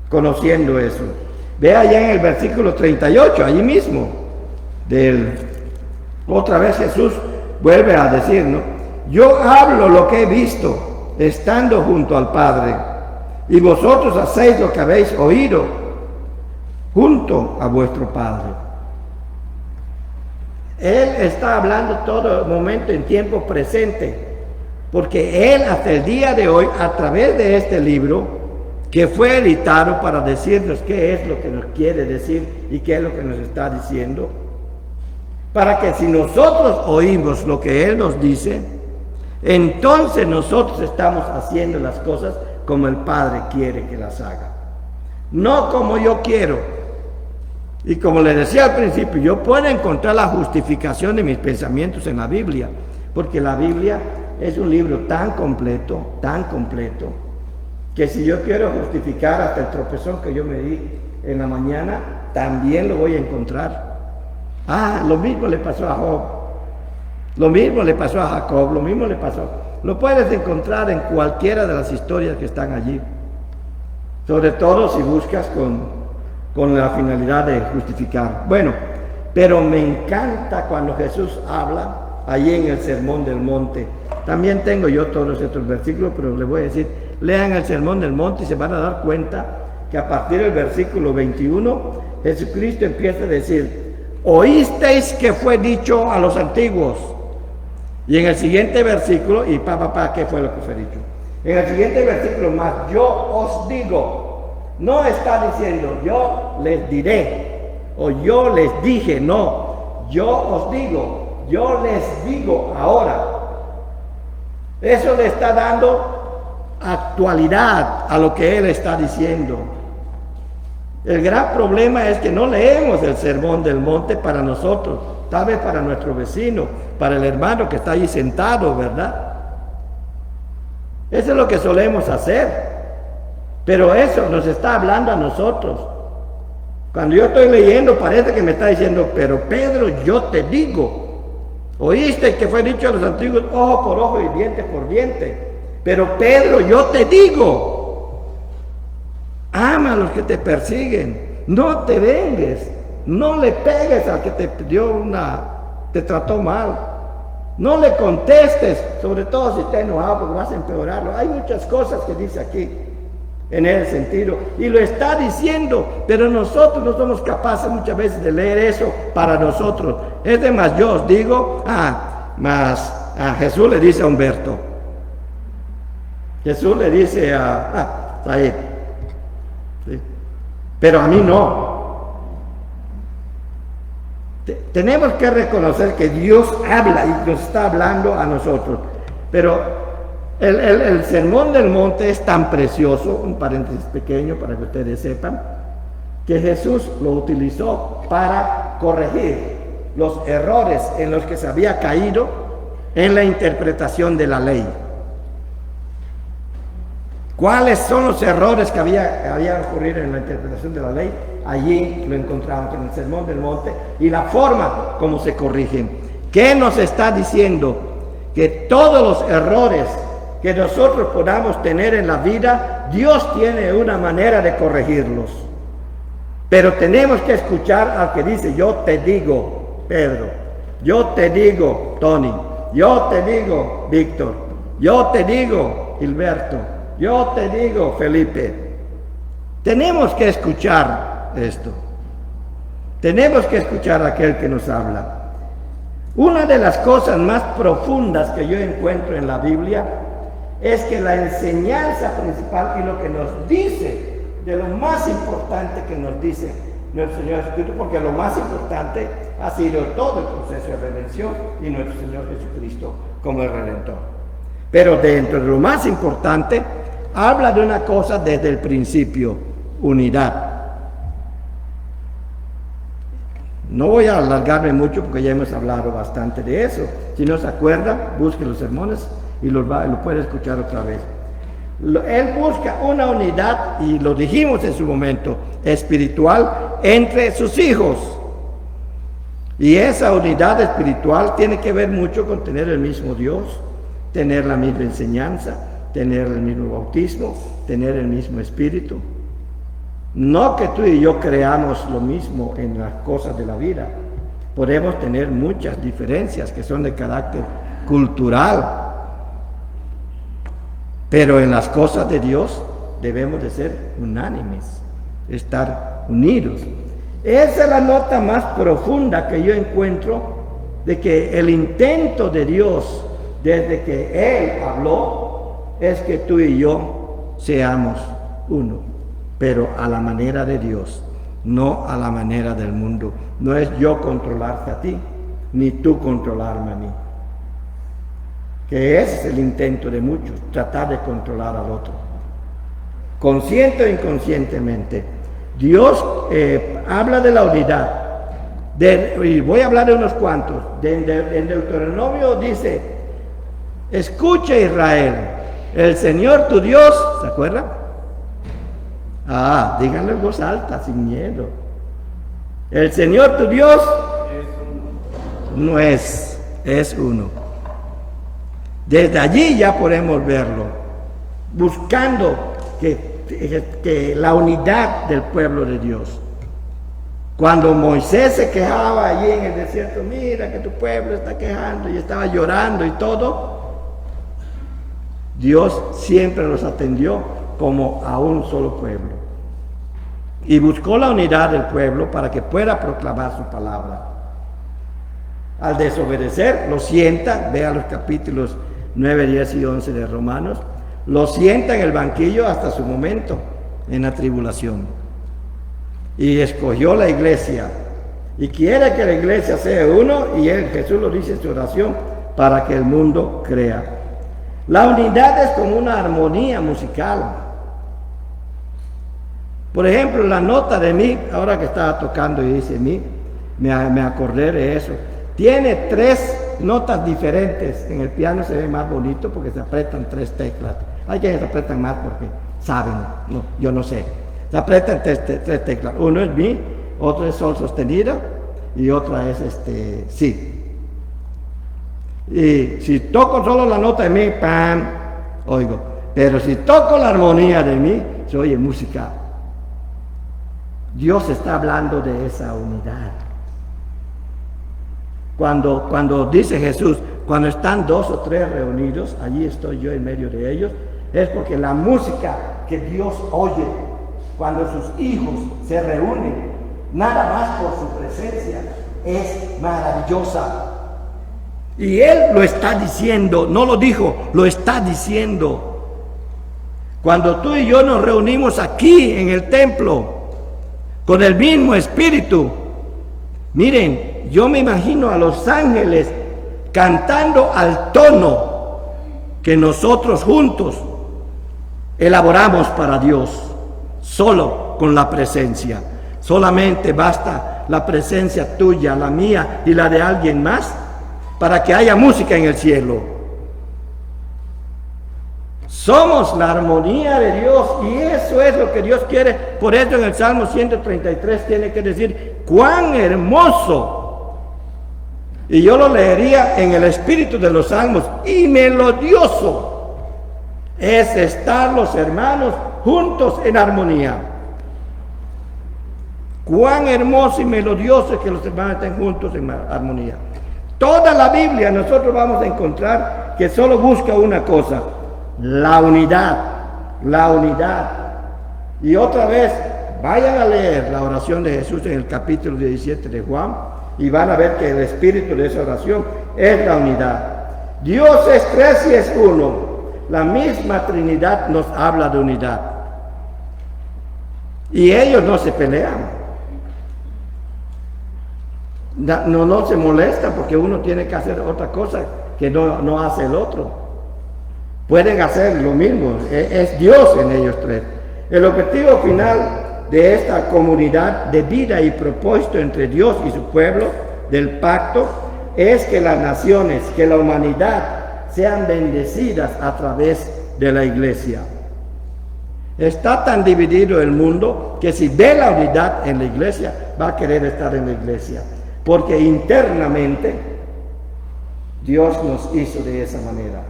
Conociendo eso. Ve allá en el versículo 38, allí mismo. Otra vez Jesús vuelve a decir, ¿no? Yo hablo lo que he visto, estando junto al Padre, y vosotros hacéis lo que habéis oído, junto a vuestro Padre. Él está hablando todo el momento en tiempo presente, porque Él hasta el día de hoy, a través de este libro, que fue editado para decirnos qué es lo que nos quiere decir y qué es lo que nos está diciendo, para que si nosotros oímos lo que Él nos dice, entonces nosotros estamos haciendo las cosas como el Padre quiere que las haga. No como yo quiero. Y como les decía al principio, yo puedo encontrar la justificación de mis pensamientos en la Biblia, porque la Biblia es un libro tan completo, que si yo quiero justificar hasta el tropezón que yo me di en la mañana, también lo voy a encontrar. Lo mismo le pasó a Job, lo mismo le pasó a Jacob, lo mismo le pasó. Lo puedes encontrar en cualquiera de las historias que están allí, sobre todo si buscas con la finalidad de justificar. Bueno, pero me encanta cuando Jesús habla allí en el Sermón del Monte. También tengo yo todos estos versículos, pero les voy a decir, lean el Sermón del Monte y se van a dar cuenta que a partir del versículo 21, Jesucristo empieza a decir, oísteis que fue dicho a los antiguos, Y en el siguiente versículo, y ¿qué fue lo que fue dicho? En el siguiente versículo más, yo os digo, no está diciendo yo les diré, o yo les dije, no, yo os digo, yo les digo ahora. Eso le está dando actualidad a lo que él está diciendo. El gran problema es que no leemos el Sermón del Monte para nosotros, tal vez para nuestro vecino, para el hermano que está ahí sentado, ¿verdad? Eso es lo que solemos hacer. Pero eso nos está hablando a nosotros. Cuando yo estoy leyendo parece que me está diciendo, pero Pedro, yo te digo, oíste que fue dicho a los antiguos, ojo por ojo y diente por diente. Pero Pedro, yo te digo, ama a los que te persiguen, no te vengues, no le pegues al que te trató mal. No le contestes, sobre todo si está enojado, porque vas a empeorarlo. Hay muchas cosas que dice aquí en ese sentido, y lo está diciendo, pero nosotros no somos capaces muchas veces de leer eso para nosotros. Es de más, yo os digo, Jesús le dice a Humberto, Jesús le dice a Said, ¿sí? Pero a mí no. Tenemos que reconocer que Dios habla y nos está hablando a nosotros, pero el Sermón del Monte es tan precioso, un paréntesis pequeño para que ustedes sepan, que Jesús lo utilizó para corregir los errores en los que se había caído en la interpretación de la ley. ¿Cuáles son los errores que habían ocurrido en la interpretación de la ley? Allí lo encontramos en el Sermón del Monte y la forma como se corrigen. ¿Qué nos está diciendo? Que todos los errores que nosotros podamos tener en la vida, Dios tiene una manera de corregirlos. Pero tenemos que escuchar al que dice, yo te digo, Pedro, yo te digo, Tony, yo te digo, Víctor, yo te digo, Gilberto, yo te digo, Felipe. Tenemos que escuchar esto. Tenemos que escuchar a aquel que nos habla. Una de las cosas más profundas que yo encuentro en la Biblia es que la enseñanza principal y lo que nos dice, de lo más importante que nos dice nuestro Señor Jesucristo, porque lo más importante ha sido todo el proceso de redención y nuestro Señor Jesucristo como el Redentor. Pero dentro de lo más importante, habla de una cosa desde el principio, unidad. No voy a alargarme mucho porque ya hemos hablado bastante de eso. Si no se acuerda, busque los sermones y lo puede escuchar otra vez. Él busca una unidad, y lo dijimos en su momento, espiritual entre sus hijos. Y esa unidad espiritual tiene que ver mucho con tener el mismo Dios, tener la misma enseñanza, tener el mismo bautismo, tener el mismo espíritu. No que tú y yo creamos lo mismo en las cosas de la vida. Podemos tener muchas diferencias que son de carácter cultural, pero en las cosas de Dios debemos de ser unánimes, estar unidos. Esa es la nota más profunda que yo encuentro, de que el intento de Dios desde que Él habló es que tú y yo seamos uno, pero a la manera de Dios, no a la manera del mundo. No es yo controlarte a ti, ni tú controlarme a mí. Que ese es el intento de muchos, tratar de controlar al otro. Consciente o inconscientemente. Dios habla de la unidad. Y voy a hablar de unos cuantos. En Deuteronomio dice, escucha Israel, el Señor tu Dios, ¿se acuerdan? Díganlo en voz alta, sin miedo. El Señor tu Dios no es uno. Desde allí ya podemos verlo, buscando que la unidad del pueblo de Dios. Cuando Moisés se quejaba allí en el desierto, mira que tu pueblo está quejando, y estaba llorando y todo, Dios siempre los atendió como a un solo pueblo. Y buscó la unidad del pueblo para que pueda proclamar su palabra. al desobedecer, lo sienta, vea los capítulos 9, 10 y 11 de Romanos, lo sienta en el banquillo hasta su momento, en la tribulación. Y escogió la iglesia, y quiere que la iglesia sea uno, y Jesús lo dice en su oración, para que el mundo crea. La unidad es como una armonía musical. Por ejemplo, la nota de mi, ahora que estaba tocando y dice mi, me acordé de eso. Tiene 3 notas diferentes. En el piano se ve más bonito porque se apretan 3 teclas. Hay quienes se apretan más porque saben, no, yo no sé. Se apretan 3 teclas. Uno es mi, otro es sol sostenido y otra es si. Y si toco solo la nota de mi, ¡pam!, oigo. Pero si toco la armonía de mi, se oye música. Dios está hablando de esa unidad. Cuando dice Jesús, cuando están 2 o 3 reunidos, allí estoy yo en medio de ellos, es porque la música que Dios oye cuando sus hijos se reúnen, nada más por su presencia, es maravillosa. Y Él lo está diciendo, no lo dijo, lo está diciendo. Cuando tú y yo nos reunimos aquí en el templo, con el mismo espíritu, miren, yo me imagino a los ángeles cantando al tono que nosotros juntos elaboramos para Dios, solo con la presencia. Solamente basta la presencia tuya, la mía y la de alguien más para que haya música en el cielo. Somos la armonía de Dios y eso es lo que Dios quiere. Por eso en el Salmo 133 tiene que decir, ¡cuán hermoso! Y yo lo leería en el espíritu de los salmos, y melodioso es estar los hermanos juntos en armonía. Cuán hermoso y melodioso es que los hermanos estén juntos en armonía. Toda la Biblia nosotros vamos a encontrar que solo busca una cosa: la unidad, la unidad. Y otra vez, vayan a leer la oración de Jesús en el capítulo 17 de Juan y van a ver que el espíritu de esa oración es la unidad. Dios es 3 y es 1. La misma Trinidad nos habla de unidad. Y ellos no se pelean. No se molestan porque uno tiene que hacer otra cosa que no hace el otro. Pueden hacer lo mismo, es Dios en ellos 3. El objetivo final de esta comunidad de vida y propósito entre Dios y su pueblo del pacto es que las naciones, que la humanidad sean bendecidas a través de la iglesia. Está tan dividido el mundo que si ve la unidad en la iglesia, va a querer estar en la iglesia, porque internamente Dios nos hizo de esa manera,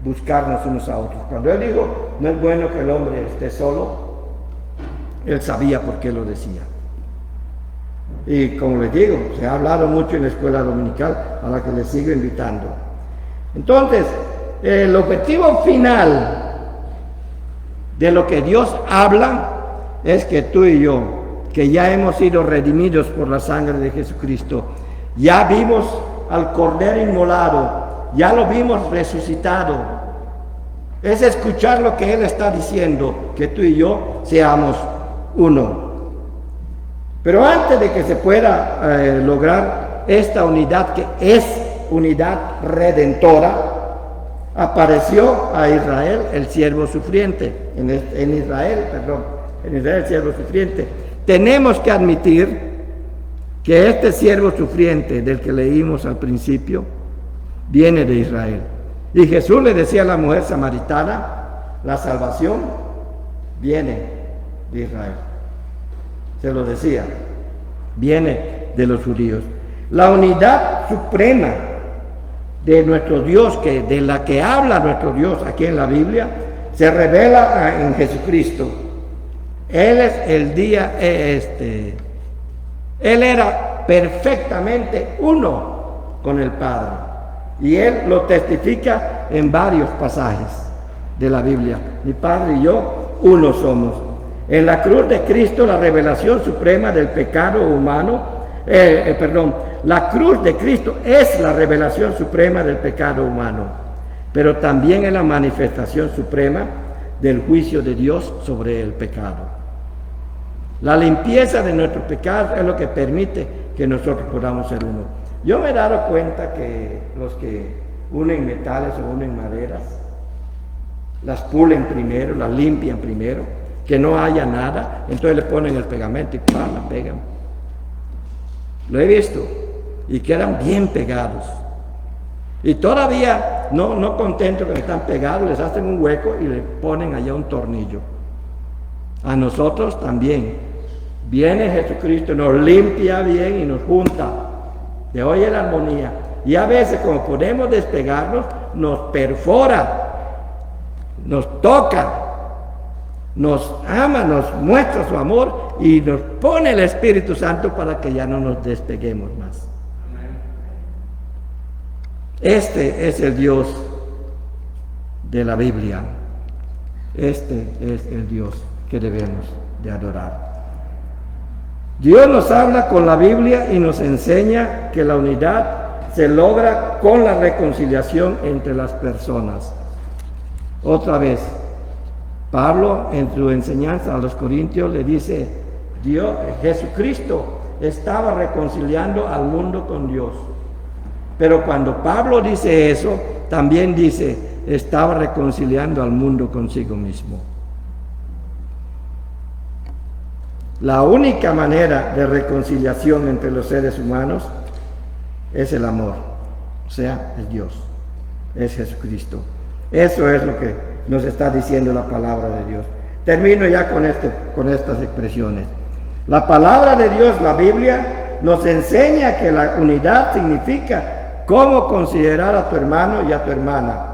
buscarnos unos a otros. Cuando Él dijo, no es bueno que el hombre esté solo, Él sabía por qué lo decía. Y como les digo, se ha hablado mucho en la escuela dominical, a la que les sigo invitando. Entonces, el objetivo final de lo que Dios habla es que tú y yo, que ya hemos sido redimidos por la sangre de Jesucristo, ya vimos al Cordero inmolado, ya lo vimos resucitado. Es escuchar lo que Él está diciendo, que tú y yo seamos uno. Pero antes de que se pueda lograr esta unidad, que es unidad redentora, apareció a Israel el siervo sufriente, en Israel el siervo sufriente. Tenemos que admitir que este siervo sufriente del que leímos al principio viene de Israel. Y Jesús le decía a la mujer samaritana, la salvación viene de Israel. Se lo decía, viene de los judíos. La unidad suprema de nuestro Dios, de la que habla nuestro Dios aquí en la Biblia, se revela en Jesucristo. Él es el día, Él era perfectamente uno con el Padre. Y Él lo testifica en varios pasajes de la Biblia. Mi Padre y yo, uno somos. En la cruz de Cristo, la revelación suprema del pecado humano La cruz de Cristo es la revelación suprema del pecado humano, pero también es la manifestación suprema del juicio de Dios sobre el pecado. La limpieza de nuestros pecados es lo que permite que nosotros podamos ser uno. Yo me he dado cuenta que los que unen metales o unen maderas, las pulen primero, las limpian primero, que no haya nada, entonces le ponen el pegamento y la pegan. Lo he visto y quedan bien pegados. Y todavía no contentos que están pegados, les hacen un hueco y le ponen allá un tornillo. A nosotros también. Viene Jesucristo, nos limpia bien y nos junta. De hoy en la armonía. Y a veces, como podemos despegarnos, nos perfora, nos toca, nos ama, nos muestra su amor y nos pone el Espíritu Santo para que ya no nos despeguemos más. Este es el Dios de la Biblia. Este es el Dios que debemos de adorar. Dios nos habla con la Biblia y nos enseña que la unidad se logra con la reconciliación entre las personas. Otra vez, Pablo en su enseñanza a los Corintios le dice, Jesucristo estaba reconciliando al mundo con Dios. Pero cuando Pablo dice eso, también dice, estaba reconciliando al mundo consigo mismo. La única manera de reconciliación entre los seres humanos es el amor, o sea, es Dios, es Jesucristo. Eso es lo que nos está diciendo la palabra de Dios. Termino ya con estas expresiones. La palabra de Dios, la Biblia, nos enseña que la unidad significa cómo considerar a tu hermano y a tu hermana.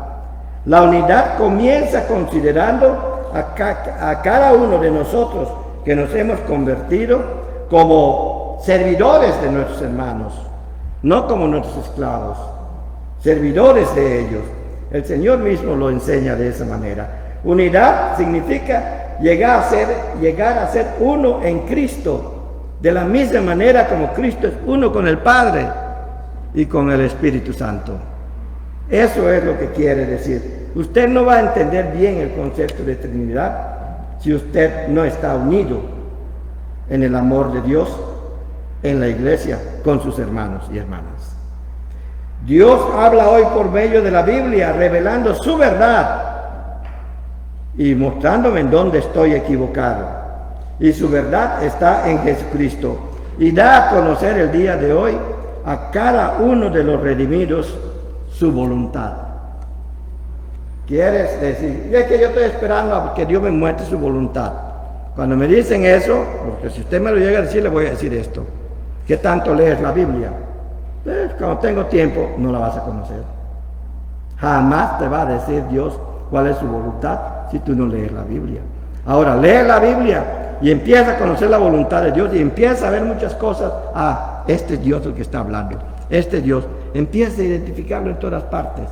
La unidad comienza considerando a cada uno de nosotros que nos hemos convertido como servidores de nuestros hermanos, no como nuestros esclavos, servidores de ellos. El Señor mismo lo enseña de esa manera. Unidad significa llegar a ser uno en Cristo, de la misma manera como Cristo es uno con el Padre y con el Espíritu Santo. Eso es lo que quiere decir. Usted no va a entender bien el concepto de Trinidad si usted no está unido en el amor de Dios, en la iglesia, con sus hermanos y hermanas. Dios habla hoy por medio de la Biblia, revelando su verdad y mostrándome en dónde estoy equivocado. Y su verdad está en Jesucristo. Y da a conocer el día de hoy a cada uno de los redimidos su voluntad. ¿Quieres decir? Es que yo estoy esperando a que Dios me muestre su voluntad. Cuando me dicen eso, porque si usted me lo llega a decir, le voy a decir esto. ¿Qué tanto lees la Biblia? Cuando tengo tiempo, no la vas a conocer. Jamás te va a decir Dios cuál es su voluntad si tú no lees la Biblia. Ahora, lee la Biblia y empieza a conocer la voluntad de Dios y empieza a ver muchas cosas. Este es Dios el que está hablando. Este Dios. Empieza a identificarlo en todas partes.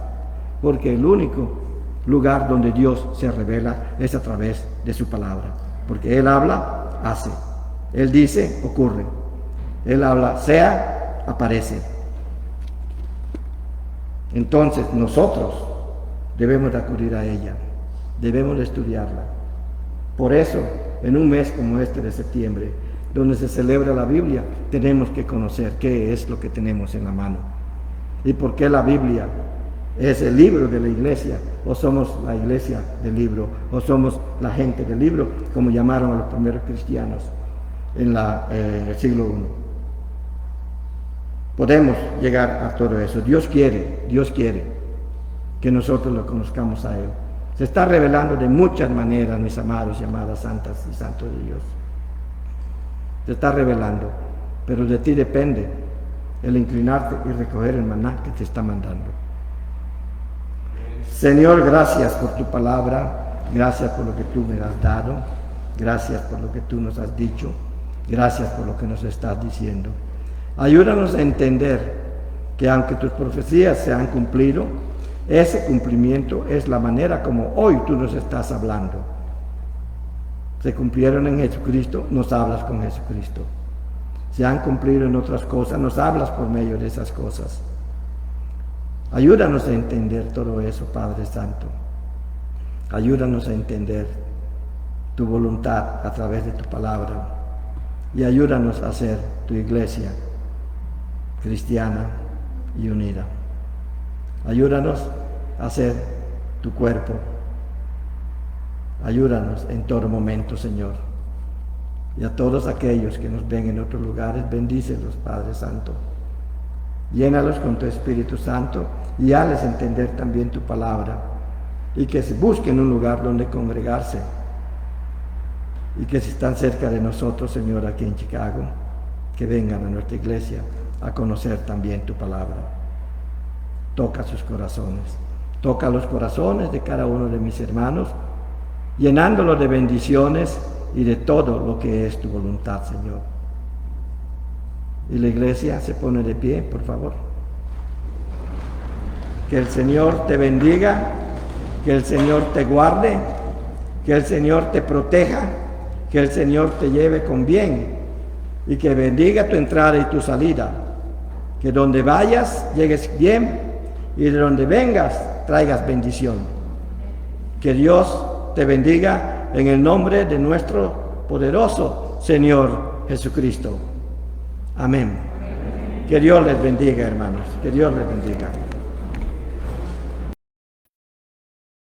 Porque el único lugar donde Dios se revela es a través de su palabra. Porque Él habla, hace. Él dice, ocurre. Él habla, sea, aparece. Entonces nosotros debemos de acudir a ella, debemos de estudiarla. Por eso, en un mes como este de septiembre, donde se celebra la Biblia, tenemos que conocer qué es lo que tenemos en la mano y por qué la Biblia es el libro de la iglesia, o somos la iglesia del libro, o somos la gente del libro, como llamaron a los primeros cristianos en el siglo I. Podemos llegar a todo eso. Dios quiere que nosotros lo conozcamos a Él. Se está revelando de muchas maneras, mis amados y amadas santas y santos de Dios. Se está revelando, pero de ti depende el inclinarte y recoger el maná que te está mandando. Señor, gracias por tu palabra, gracias por lo que tú me has dado, gracias por lo que tú nos has dicho, gracias por lo que nos estás diciendo. Ayúdanos a entender que aunque tus profecías se han cumplido, ese cumplimiento es la manera como hoy tú nos estás hablando. Se cumplieron en Jesucristo, nos hablas con Jesucristo. se han cumplido en otras cosas. Nos hablas por medio de esas cosas. Ayúdanos a entender todo eso, Padre Santo. Ayúdanos a entender tu voluntad a través de tu palabra. Y ayúdanos a hacer tu iglesia cristiana y unida. Ayúdanos a hacer tu cuerpo. Ayúdanos en todo momento, Señor. Y a todos aquellos que nos ven en otros lugares, bendícelos, Padre Santo. Llénalos con tu Espíritu Santo y hazles entender también tu palabra. Y que se busquen un lugar donde congregarse. Y que si están cerca de nosotros, Señor, aquí en Chicago, que vengan a nuestra iglesia a conocer también tu palabra. Toca sus corazones. Toca los corazones de cada uno de mis hermanos, llenándolos de bendiciones y de todo lo que es tu voluntad, Señor. Y la iglesia se pone de pie, por favor. Que el Señor te bendiga, que el Señor te guarde, que el Señor te proteja, que el Señor te lleve con bien y que bendiga tu entrada y tu salida. Que donde vayas llegues bien y de donde vengas traigas bendición. Que Dios te bendiga en el nombre de nuestro poderoso Señor Jesucristo. Amén. Que Dios les bendiga, hermanos. Que Dios les bendiga.